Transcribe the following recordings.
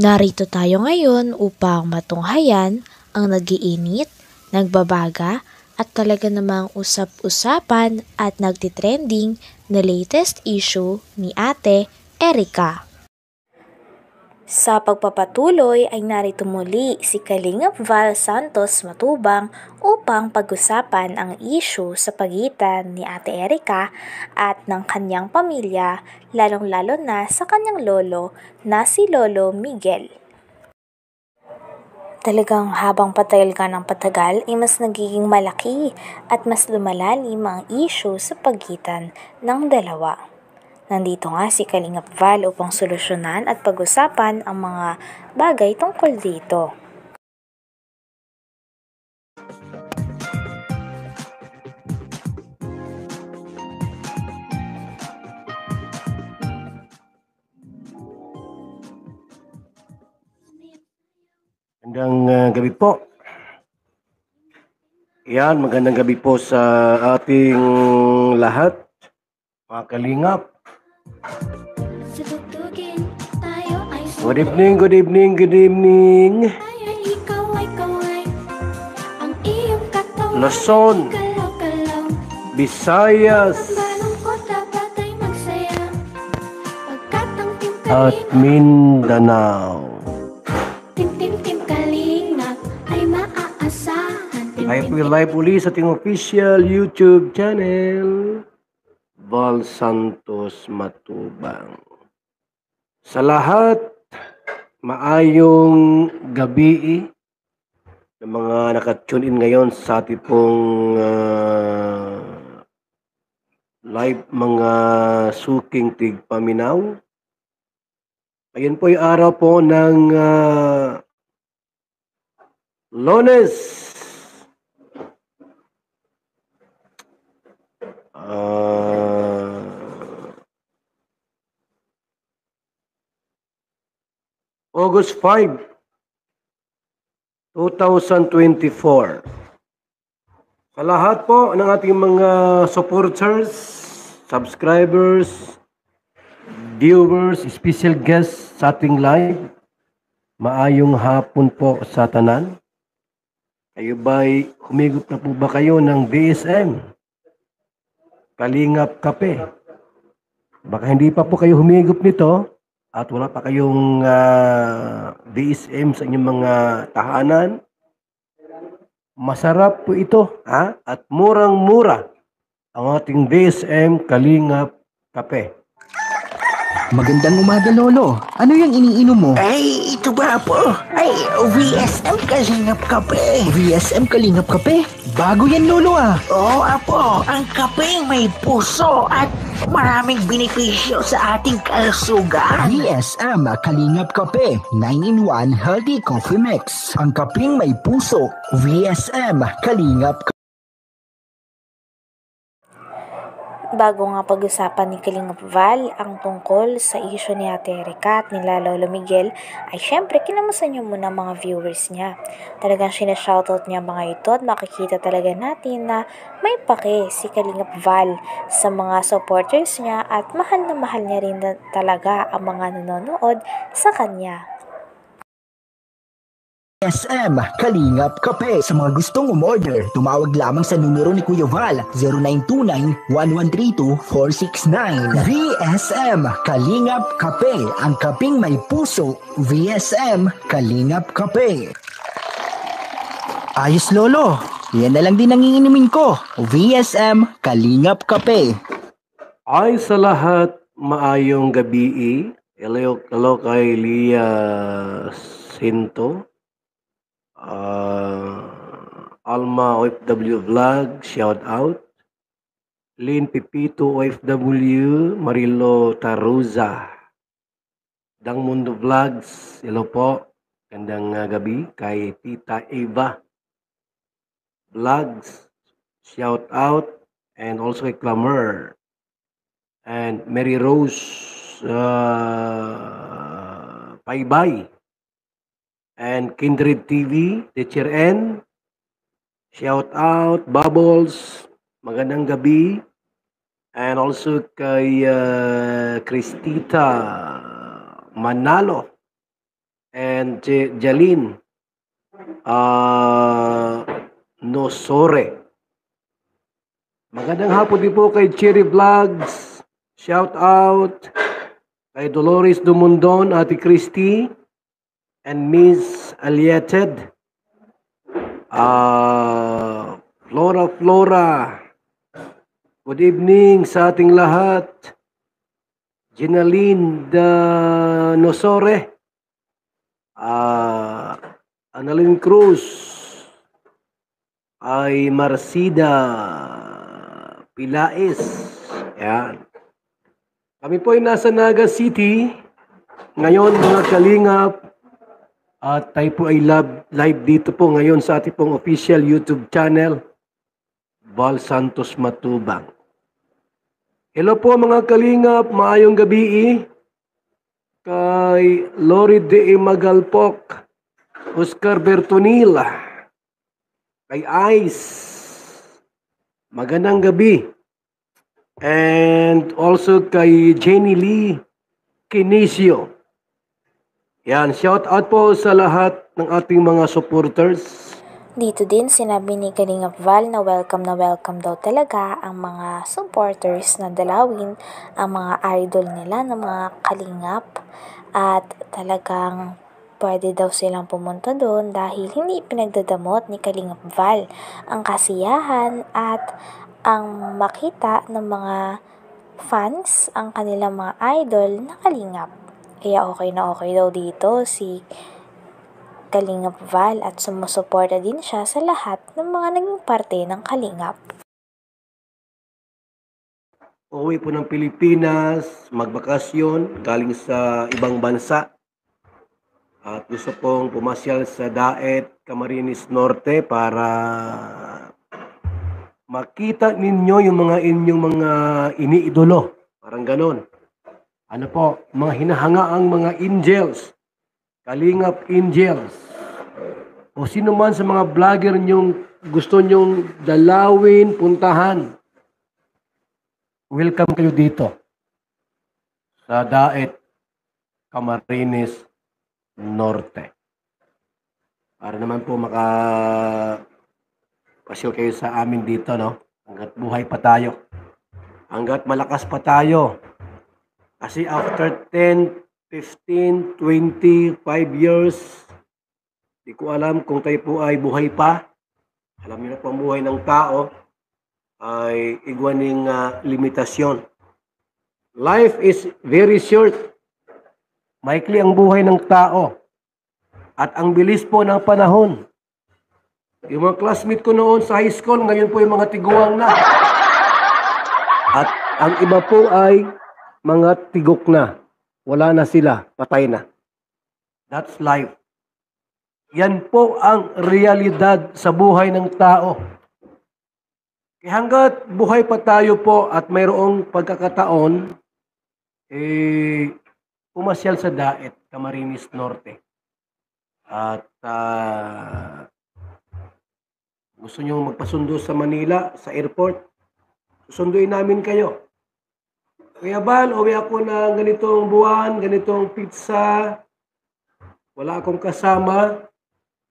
Narito tayo ngayon upang matunghayan ang nagiinit, nagbabaga at talaga namang usap-usapan at nagtitrending na latest issue ni Ate Erica. Sa pagpapatuloy ay narito muli si Kalingap Val Santos Matubang upang pag-usapan ang issue sa pagitan ni Ate Erica at ng kanyang pamilya, lalong-lalo na sa kanyang lolo na si Lolo Miguel. Talagang habang patagal ka ng patagal ay mas nagiging malaki at mas lumalalim ang issue sa pagitan ng dalawa. Nandito nga si Kalingap Val upang solusyonan at pag-usapan ang mga bagay tungkol dito. Magandang gabi po. Yan, magandang gabi po sa ating lahat, mga kalingap. Good evening, good evening, good evening. Luzon, Visayas, at Mindanao. Ay po live uli sa ating official YouTube channel, Val Santos Matubang. Sa lahat, maayong gabi ng mga nakatune in ngayon sa ating pong live mga suking tigpaminaw. Ayan po yung araw po ng Lunes. August 5, 2024. Sa lahat po ng ating mga supporters, subscribers, viewers, special guests sa ating live, maayong hapon po sa tanan. Kayo ba'y humigop na po ba kayo ng DSM? Kalingap Kape. Baka hindi pa po kayo humigop nito at wala pa kayong DSM sa inyong mga tahanan. Masarap po ito at murang-mura ang ating DSM Kalingap Kape. Magandang umaga, Lolo. Ano yung iniinom mo? Ay, ito ba po? Ay, VSM Kalingap Kape. VSM Kalingap Kape? Bago yan, Lolo Oo, Apo. Ang kapeng may puso at maraming benepisyo sa ating kalusugan. VSM Kalingap Kape, 9-in-1 Healthy Coffee Mix. Ang kapeng may puso, VSM Kalingap Kape. Bago nga pag-usapan ni Kalingap Val ang tungkol sa issue ni Ate Erica at nila Lolo Miguel, ay syempre kinamusta niyo muna mga viewers niya. Talagang sinashoutout niya mga ito at makikita talaga natin na may pake si Kalingap Val sa mga supporters niya at mahal na mahal niya rin talaga ang mga nanonood sa kanya. SM Kalingap Kape. Sa mga gustong umorder, tumawag lamang sa numero ni Kuya Val, 0929-1132-469. VSM Kalingap Kape, ang kaping may puso. VSM Kalingap Kape. Ayos, Lolo. Yan na lang din ang iinumin ko. VSM Kalingap Kape. Ay sa lahat, maayong gabi. Hello kay Lia Sinto. Alma OFW Vlog, shout out. Lynn Pipito OFW, Marilo Taruza, Dang Mundo Vlogs, hello po. Gandang gabi kay Tita Eva Vlogs, shout out. And also kay Clamor and Mary Rose Paybay. And Kindred TV, Teacher N, shout out, Bubbles, magandang gabi. And also kay Cristita Manalo and Jalin Nosore. Magandang hapon din po kay Cherry Vlogs. Shout out kay Dolores Dumundon, Ate Christy, and Miss Alieted. Flora. Good evening sa ating lahat. Ginaline Nosore. Annalyn Cruz. Ay Marcida Pilaes. Yan. Kami po ay nasa Naga City. Ngayon mga kalingap. At tayo po ay live dito po ngayon sa ating pong official YouTube channel. Val Santos Matubang. Hello po mga kalingap. Maayong gabi. Kay Lori De Magalpok. Oscar Bertonil. Kay Ice. Magandang gabi. And also kay Jenny Lee Kinisio. Yan, shout out po sa lahat ng ating mga supporters. Dito din sinabi ni Kalingap Val na welcome daw talaga ang mga supporters na dalawin ang mga idol nila ng mga kalingap at talagang pwede daw silang pumunta doon dahil hindi pinagdadamot ni Kalingap Val ang kasiyahan at ang makita ng mga fans ang kanilang mga idol na kalingap. Kaya okay na okay daw dito si Kalingap Val at sumusuporta din siya sa lahat ng mga naging parte ng kalingap. Uwi po ng Pilipinas, magbakasyon, galing sa ibang bansa. At gusto pong pumasyal sa Daet, Camarines Norte para makita ninyo yung mga inyong mga iniidolo. Parang ganon. Ano po, mga hinahangaang mga angels. Kalingap angels. O sino man sa mga vlogger nyong gusto nyong dalawin, puntahan. Welcome kayo dito. Sa Daet, Camarines Norte. Para naman po pasyal kayo sa amin dito, no? Hanggat buhay pa tayo. Hanggat malakas pa tayo. Kasi after 10, 15, 25 years, di ko alam kung tayo po ay buhay pa. Alam niyo na po ang buhay ng tao ay igwaning limitasyon. Life is very short. Maikli ang buhay ng tao. At ang bilis po ng panahon. Yung mga classmate ko noon sa high school, ngayon po yung mga tiguang na. At ang iba po ay mga tigok na. Wala na sila, patay na. That's life. Yan po ang realidad sa buhay ng tao. Kaya hanggat buhay pa tayo po at mayroong pagkakataon, pumasyal sa Daet, Camarines Norte. At gusto nyo magpasundo sa Manila, sa airport, susunduin namin kayo. Kuya Val, uwi ako na ganitong buwan, ganitong pizza. Wala akong kasama.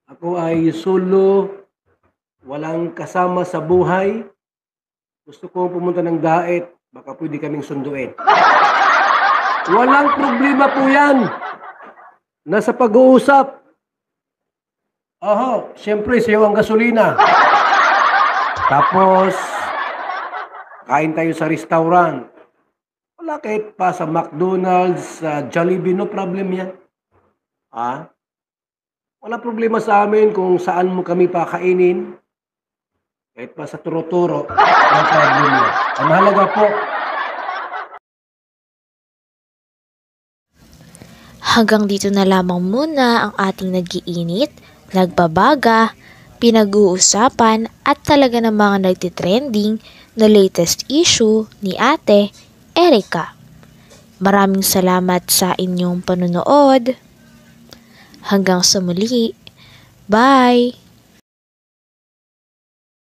Ako ay solo. Walang kasama sa buhay. Gusto ko pumunta ng Daet. Baka pwede kaming sunduin. Walang problema po yan. Nasa pag-uusap. Oho, siyempre sayo ang gasolina. Tapos, kain tayo sa restaurant. Wala kahit pa sa McDonald's, sa Jollibee, no problem yan. Wala problema sa amin kung saan mo kami pakainin. Kahit pa sa turo-turo, no problem yan. Ang mahalaga po, Hanggang dito na lamang muna ang ating nag-iinit, nagbabaga, pinag-uusapan at talaga ng mga nagtitrending na latest issue ni Ate Erica. Maraming salamat sa inyong panunood. Hanggang sa muli. Bye!